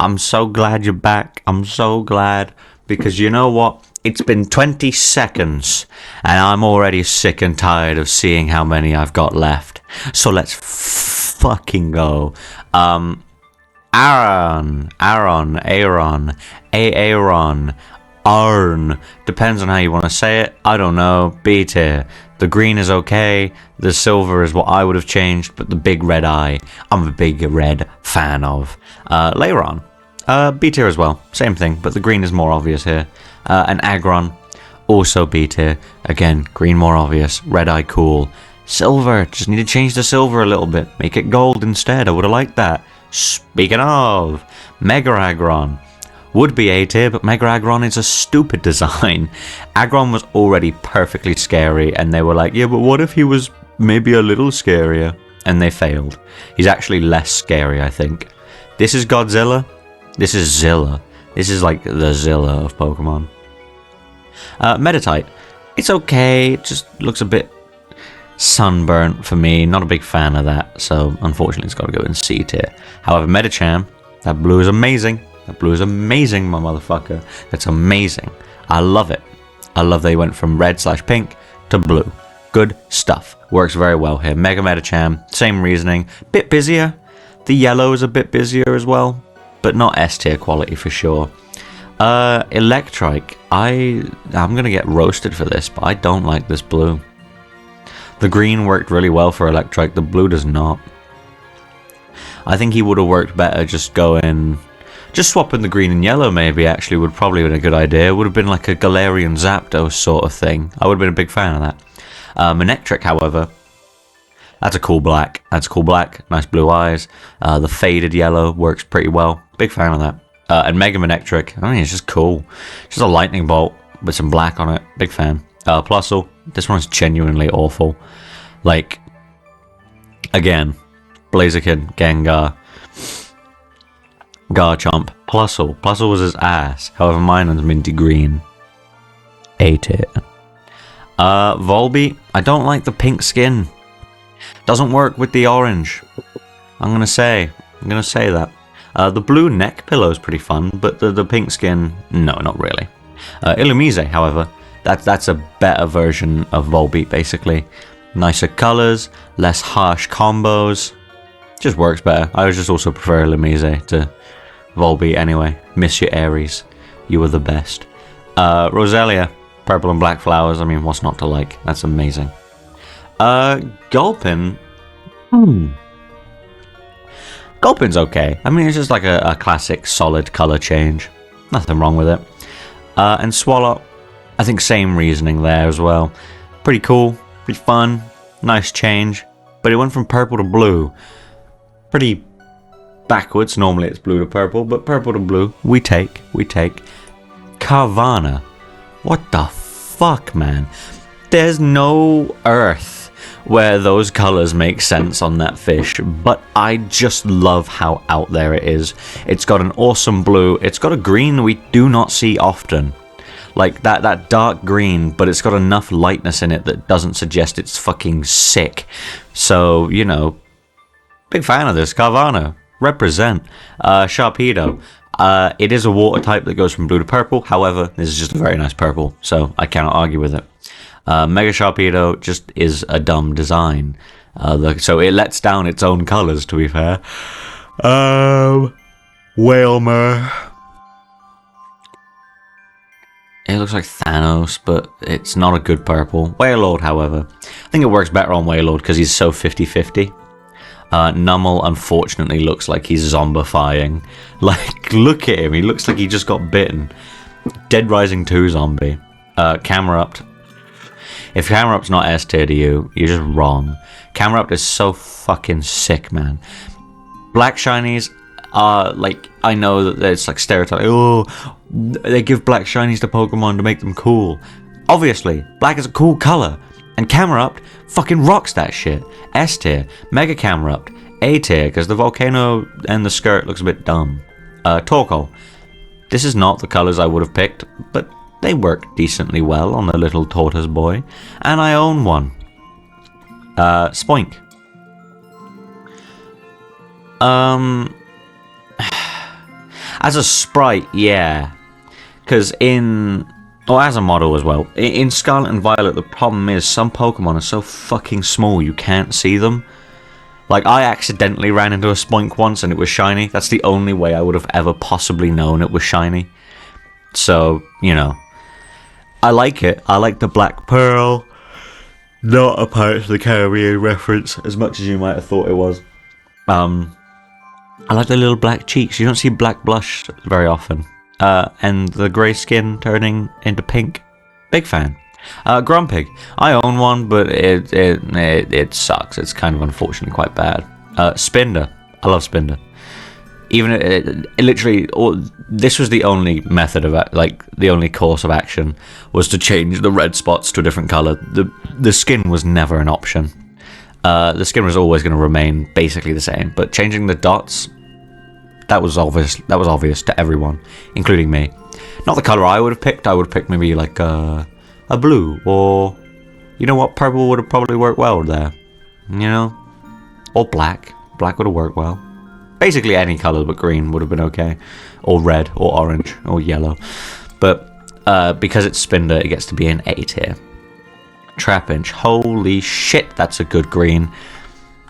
I'm so glad you're back. I'm so glad. Because you know what? It's been 20 seconds, and I'm already sick and tired of seeing how many I've got left. So let's fucking go. Aaron, Aaron, Arn. Depends on how you want to say it. I don't know. B tier. The green is okay. The silver is what I would have changed, but the big red eye, I'm a big red fan of. Later on, B tier as well. Same thing, but the green is more obvious here. And Aggron, also B tier. Again, green more obvious. Red eye cool. Silver, just need to change the silver a little bit. Make it gold instead. I would have liked that. Speaking of, Mega Aggron. Would be A tier, but Mega Aggron is a stupid design. Aggron was already perfectly scary, and they were like, yeah, but what if he was maybe a little scarier? And they failed. He's actually less scary, I think. This is Godzilla. This is Zilla. This is like the Zilla of Pokemon. Meditite. It's okay. It just looks a bit sunburnt for me. Not a big fan of that, so unfortunately it's got to go in C tier. However, Medicham, that blue is amazing. That blue is amazing, my motherfucker. That's amazing. I love it. I love they went from red/pink to blue. Good stuff. Works very well here. Mega Medicham, same reasoning. Bit busier. The yellow is a bit busier as well, but not S tier quality for sure. Electrike. I'm gonna get roasted for this, but I don't like this blue. The green worked really well for Electrike. The blue does not. I think he would have worked better just swapping the green and yellow maybe actually would probably have been a good idea. It would have been like a Galarian Zapdos sort of thing. I would have been a big fan of that. Manectric, however, that's a cool black. That's cool black. Nice blue eyes. The faded yellow works pretty well. Big fan of that. And Mega Manectric, I mean, it's just cool. Just a lightning bolt with some black on it. Big fan. Plusle, this one's genuinely awful. Like, again, Blaziken, Gengar, Garchomp, Plusle. Plusle was his ass. However, mine was minty green. A tier. Volbeat, I don't like the pink skin. Doesn't work with the orange. I'm gonna say that. The blue neck pillow is pretty fun, but the pink skin, no, not really. Illumise, however, that's a better version of Volbeat, basically. Nicer colors, less harsh combos. Just works better. I just also prefer Illumise to Volbeat anyway. Miss you, Aries. You were the best. Roselia, purple and black flowers. I mean, what's not to like? That's amazing. Gulpin. Gulpin's okay. I mean, it's just like a classic solid color change. Nothing wrong with it. And Swallow, I think same reasoning there as well. Pretty cool, pretty fun, nice change. But it went from purple to blue. Pretty backwards. Normally it's blue to purple, but purple to blue, we take. Carvana. What the fuck, man? There's no earth where those colors make sense on that fish, but I just love how out there it is. It's got an awesome blue. It's got a green we do not see often. Like that dark green, but it's got enough lightness in it that doesn't suggest it's fucking sick. So, you know, big fan of this. Carvana, represent. Sharpedo. It is a water type that goes from blue to purple. However, this is just a very nice purple, so I cannot argue with it. Mega Sharpedo just is a dumb design. So it lets down its own colors, to be fair. Wailmer. It looks like Thanos, but it's not a good purple. Wailord, however. I think it works better on Wailord because he's so 50-50. Numel, unfortunately, looks like he's zombifying. Like, look at him. He looks like he just got bitten. Dead Rising 2 zombie. Camerupt. If Camerupt's not S tier to you, you're just wrong. Camerupt is so fucking sick, man. Black shinies are like, I know that it's like stereotype. Oh, they give black shinies to Pokemon to make them cool. Obviously, black is a cool color, and Camerupt fucking rocks that shit. S tier. Mega Camerupt. A tier, because the volcano and the skirt looks a bit dumb. Torkoal. This is not the colors I would have picked, but they work decently well on the little tortoise boy, and I own one. Spoink. As a sprite, yeah. Because or as a model as well. In Scarlet and Violet, the problem is some Pokemon are so fucking small you can't see them. Like, I accidentally ran into a Spoink once and it was shiny. That's the only way I would have ever possibly known it was shiny. So, you know. I like it. I like the Black Pearl. Not a Pirates of the Caribbean reference, as much as you might have thought it was. I like the little black cheeks. You don't see black blush very often. And the grey skin turning into pink. Big fan. Grumpig. I own one, but it sucks. It's kind of unfortunately quite bad. Spinder. I love Spinder. Even it literally, this was the only method of the only course of action was to change the red spots to a different color. The skin was never an option. The skin was always going to remain basically the same, but changing the dots, that was obvious. That was obvious to everyone, including me. Not the color I would have picked. I would have picked maybe like a blue, or you know what, purple would have probably worked well there. You know, or black. Black would have worked well. Basically any color but green would have been okay, or red, or orange, or yellow. But because it's Spinder, it gets to be an A tier. Trapinch, holy shit, that's a good green.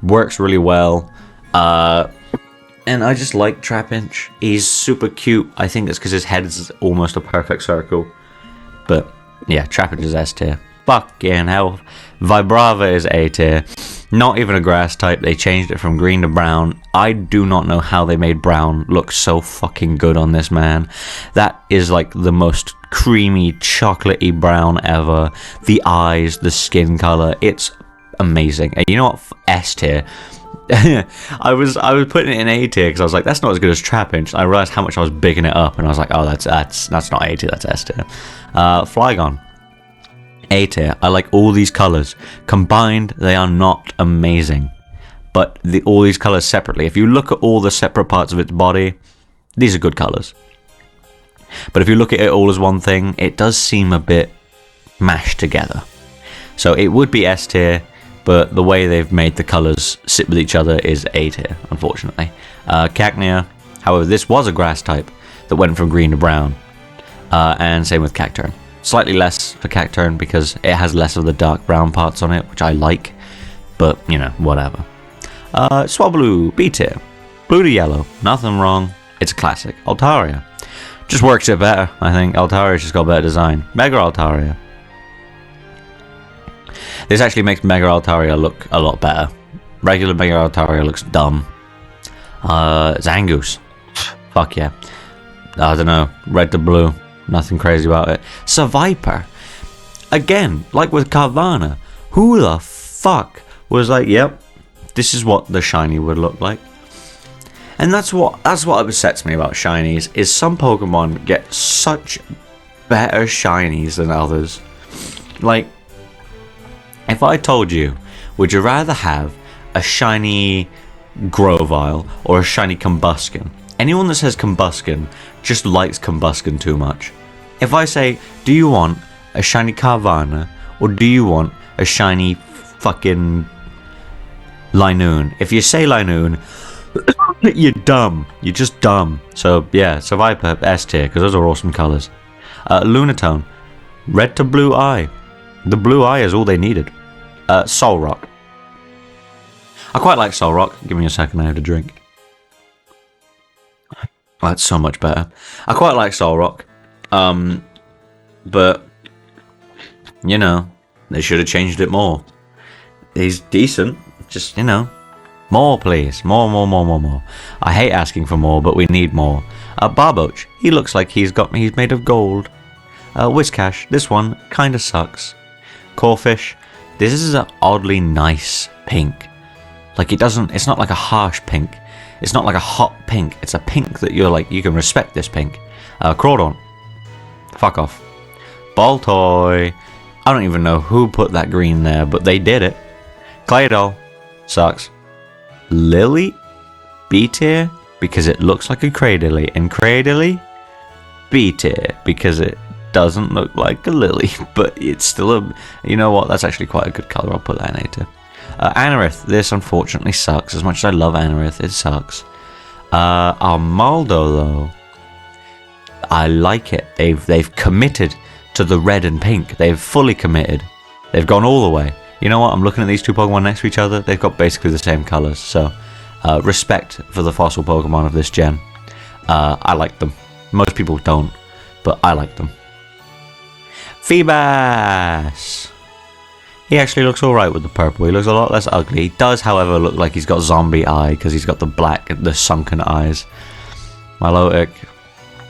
Works really well. And I just like Trapinch. He's super cute. I think it's because his head is almost a perfect circle. But yeah, Trapinch is S tier. Fucking hell. Vibrava is A tier. Not even a grass type. They changed it from green to brown. I do not know how they made brown look so fucking good on this man. That is like the most creamy, chocolatey brown ever. The eyes, the skin color, it's amazing. And you know what? S tier. I was putting it in A tier because I was like, that's not as good as Trapinch. I realized how much I was bigging it up, and I was like, oh, that's not A tier, that's S tier. Flygon. A tier. I like all these colors. Combined, they are not amazing. But all these colors separately, if you look at all the separate parts of its body, these are good colors. But if you look at it all as one thing, it does seem a bit mashed together. So it would be S tier, but the way they've made the colors sit with each other is A tier, unfortunately. Cacnea, however, this was a grass type that went from green to brown. And same with Cacturne. Slightly less for Cacturne because it has less of the dark brown parts on it, which I like. But, you know, whatever. Swablu, B tier. Blue to yellow, nothing wrong. It's a classic. Altaria. Just works it better, I think. Altaria's just got better design. Mega Altaria. This actually makes Mega Altaria look a lot better. Regular Mega Altaria looks dumb. Zangoose. Fuck yeah. I don't know. Red to blue. Nothing crazy about it. Seviper. Again, like with Carvana. Who the fuck was like, yep, this is what the shiny would look like. And that's what upsets me about shinies, is some Pokemon get such better shinies than others. Like, if I told you, would you rather have a shiny Grovyle or a shiny Combuskin? Anyone that says Combuskin just likes Combuskin too much. If I say, do you want a shiny Carvana or do you want a shiny fucking Linoon? If you say Linoon, you're dumb. You're just dumb. So yeah, Seviper S tier because those are awesome colors. Lunatone, red to blue eye. The blue eye is all they needed. Solrock. I quite like Solrock. Give me a second, I have to drink. Oh, that's so much better. I quite like Solrock. But, you know, they should have changed it more. He's decent, just, you know, more please. More. I hate asking for more, but we need more. Barboach, he looks like he's made of gold. Whiscash, this one kinda sucks. Corphish, this is an oddly nice pink. Like it's not like a harsh pink. It's not like a hot pink. It's a pink that you're like, you can respect this pink. Crawdaunt. Fuck off. Baltoy. I don't even know who put that green there, but they did it. Claydol. Sucks. Lily. B tier. Because it looks like a Cradily. And Cradily. B tier. Because it doesn't look like a lily. But it's still a... You know what? That's actually quite a good colour. I'll put that in A tier. Anorith, this unfortunately sucks. As much as I love Anorith, it sucks. Armaldo, though. I like it. They've committed to the red and pink. They've fully committed. They've gone all the way. You know what? I'm looking at these two Pokemon next to each other. They've got basically the same colors. So, respect for the fossil Pokemon of this gen. I like them. Most people don't, but I like them. Feebas! He actually looks alright with the purple. He looks a lot less ugly. He does, however, look like he's got zombie eye because he's got the black, the sunken eyes. Milotic,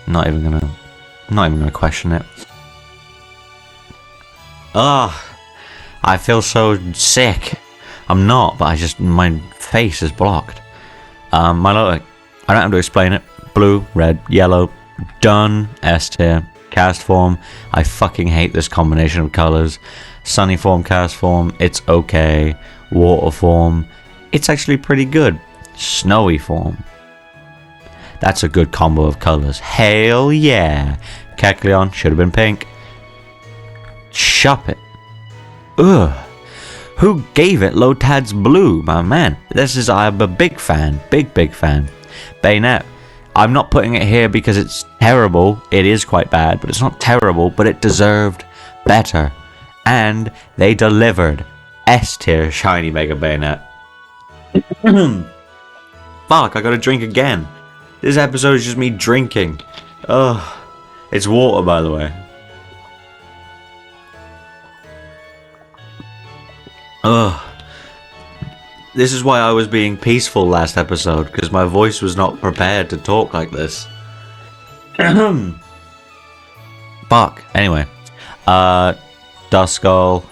not even gonna question it. Ugh, I feel so sick. I'm not, but my face is blocked. Milotic, I don't have to explain it. Blue, red, yellow, done. S tier. Cast form, I fucking hate this combination of colors. Sunny form, cast form, it's okay. Water form, it's actually pretty good. Snowy form, that's a good combo of colors. Hell yeah. Kecleon should have been pink. Shop it. Ugh. Who gave it Lotad's blue, my man? I'm a big fan. Big fan. Bayonet. I'm not putting it here because it's terrible. It is quite bad, but it's not terrible, but it deserved better. And they delivered. S tier shiny Mega Bayonet. Fuck, I gotta drink again. This episode is just me drinking. Ugh. It's water, by the way. Ugh. This is why I was being peaceful last episode, because my voice was not prepared to talk like this. Fuck. Anyway. Duskull.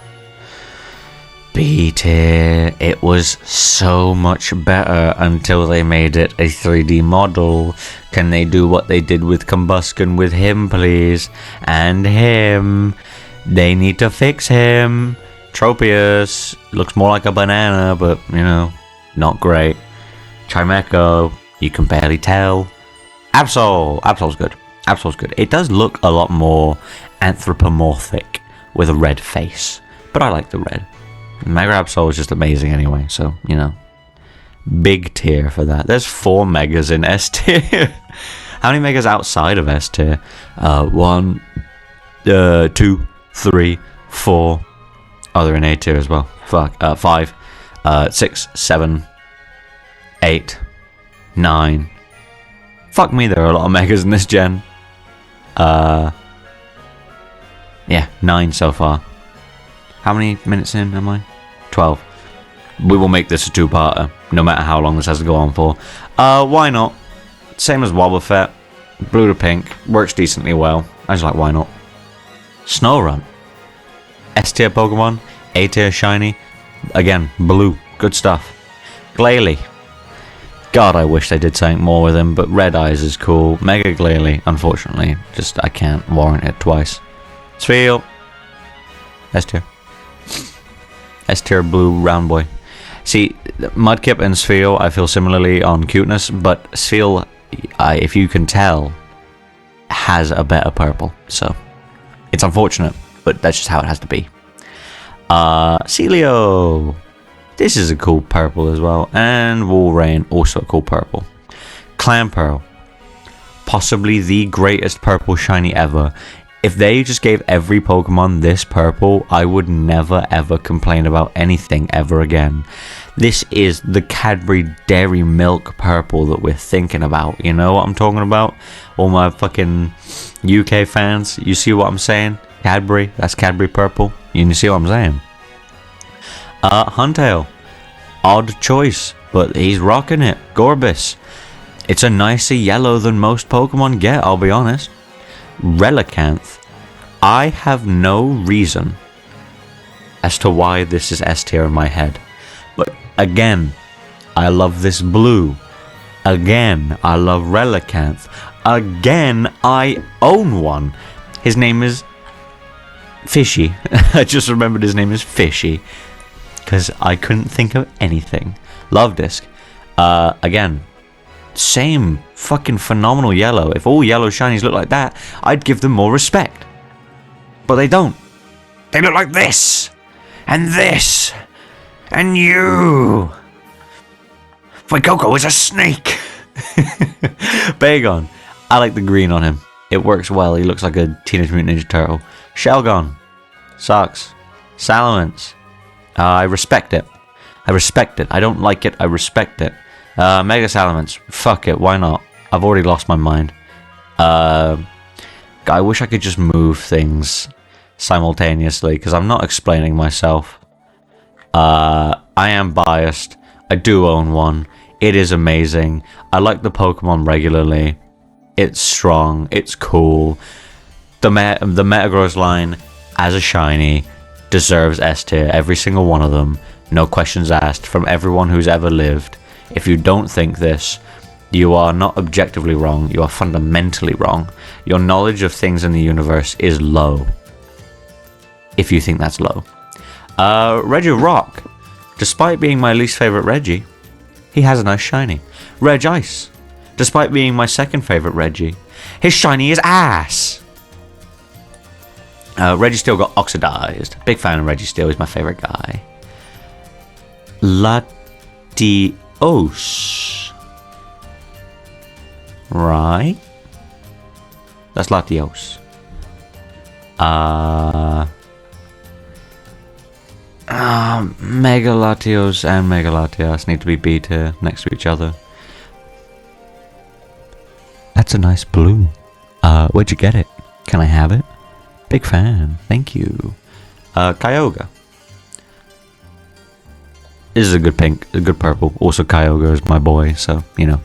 B tier. It was so much better until they made it a 3D model. Can they do what they did with Combusken with him, please? And him. They need to fix him. Tropius looks more like a banana, but you know, not great. Chimecho, you can barely tell. Absol's good. Absol's good. It does look a lot more anthropomorphic with a red face, but I like the red. Mega Absol is just amazing anyway, so you know, big tier for that. There's 4 megas in S tier. How many megas outside of S tier? 1, 2, 3, 4. Oh, they're in A tier as well. Fuck. 5, 6, 7, 8, 9. Fuck me, there are a lot of megas in this gen. Yeah, 9 so far. How many minutes in am I? 12. We will make this a 2-parter, no matter how long this has to go on for. Why not? Same as Wobbuffet. Blue to pink. Works decently well. I just like why not. Snorunt. S tier Pokemon, A tier shiny, again, blue, good stuff. Glalie. God, I wish they did something more with him, but Red Eyes is cool. Mega Glalie, unfortunately, just I can't warrant it twice. Spheal. S tier. S tier blue round boy. See, Mudkip and Spheal, I feel similarly on cuteness, but Spheal, if you can tell, has a better purple, so it's unfortunate. But that's just how it has to be. Celio. This is a cool purple as well. And Walrein, also a cool purple. Clamperl. Possibly the greatest purple shiny ever. If they just gave every Pokemon this purple, I would never ever complain about anything ever again. This is the Cadbury Dairy Milk purple that we're thinking about. You know what I'm talking about? All my fucking UK fans, you see what I'm saying? Cadbury, that's Cadbury purple. You see what I'm saying? Huntail. Odd choice, but he's rocking it. Gorbis. It's a nicer yellow than most Pokemon get, I'll be honest. Relicanth. I have no reason as to why this is S tier in my head. But again, I love this blue. Again, I love Relicanth. Again, I own one. His name is Fishy. I just remembered his name is Fishy because I couldn't think of anything. Love Disc. Again, same fucking phenomenal yellow. If all yellow shinies look like that, I'd give them more respect. But they don't. They look like this and this and you. Fuecoco is a snake. Bagon. I like the green on him. It works well. He looks like a Teenage Mutant Ninja Turtle. Shelgon. Sucks. Salamence. I respect it. I respect it. I don't like it. I respect it. Mega Salamence. Fuck it. Why not? I've already lost my mind. I wish I could just move things simultaneously, because I'm not explaining myself. I am biased. I do own one. It is amazing. I like the Pokemon regularly. It's strong. It's cool. The Metagross line, as a shiny, deserves S tier. Every single one of them. No questions asked from everyone who's ever lived. If you don't think this, you are not objectively wrong. You are fundamentally wrong. Your knowledge of things in the universe is low. If you think that's low. Regirock. Despite being my least favorite Reggie, he has a nice shiny. Regice. Despite being my second favorite Reggie, his shiny is ass. Registeel got oxidized. Big fan of Registeel. He's my favorite guy. Latios. Right. That's Latios. Mega Latios and Mega Latias need to be B tier next to each other. That's a nice blue. Where'd you get it? Can I have it? Big fan. Thank you. Kyogre. This is a good pink, a good purple. Also, Kyogre is my boy, so, you know,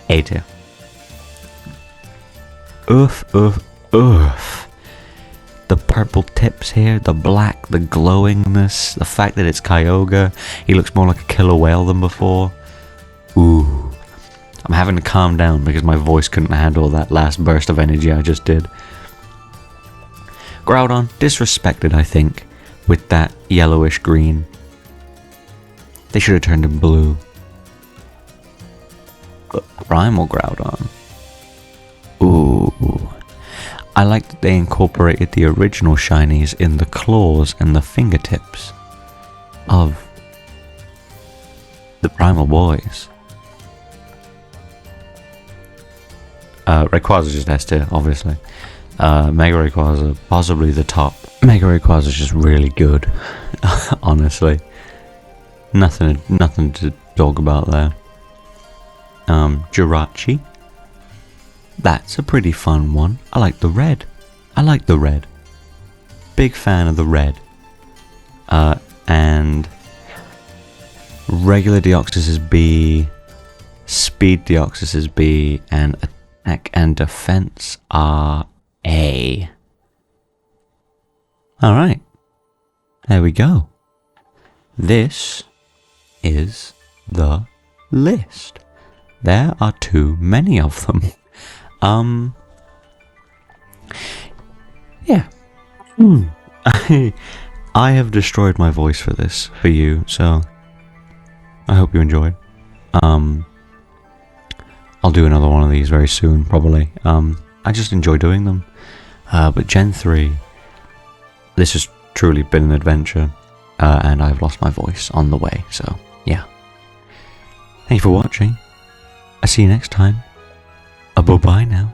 A tier. Oof, oof, oof. The purple tips here, the black, the glowingness, the fact that it's Kyogre. He looks more like a killer whale than before. Ooh. I'm having to calm down because my voice couldn't handle that last burst of energy I just did. Groudon, disrespected, I think, with that yellowish green. They should have turned him blue. Primal Groudon. Ooh. I like that they incorporated the original shinies in the claws and the fingertips of the Primal Boys. Rayquaza is just S tier, obviously. Mega Rayquaza, possibly the top. Mega Rayquaza is just really good, honestly. Nothing to talk about there. Jirachi. That's a pretty fun one. I like the red. Big fan of the red. And regular Deoxys is B. Speed Deoxys is B. And attack and defense are A. Alright. There we go. This is the list. There are too many of them. Yeah. I have destroyed my voice for this, for you, so I hope you enjoyed. I'll do another one of these very soon, probably. I just enjoy doing them. But Gen 3, this has truly been an adventure, and I've lost my voice on the way, so yeah. Thank you for watching. I'll see you next time. Bye-bye now.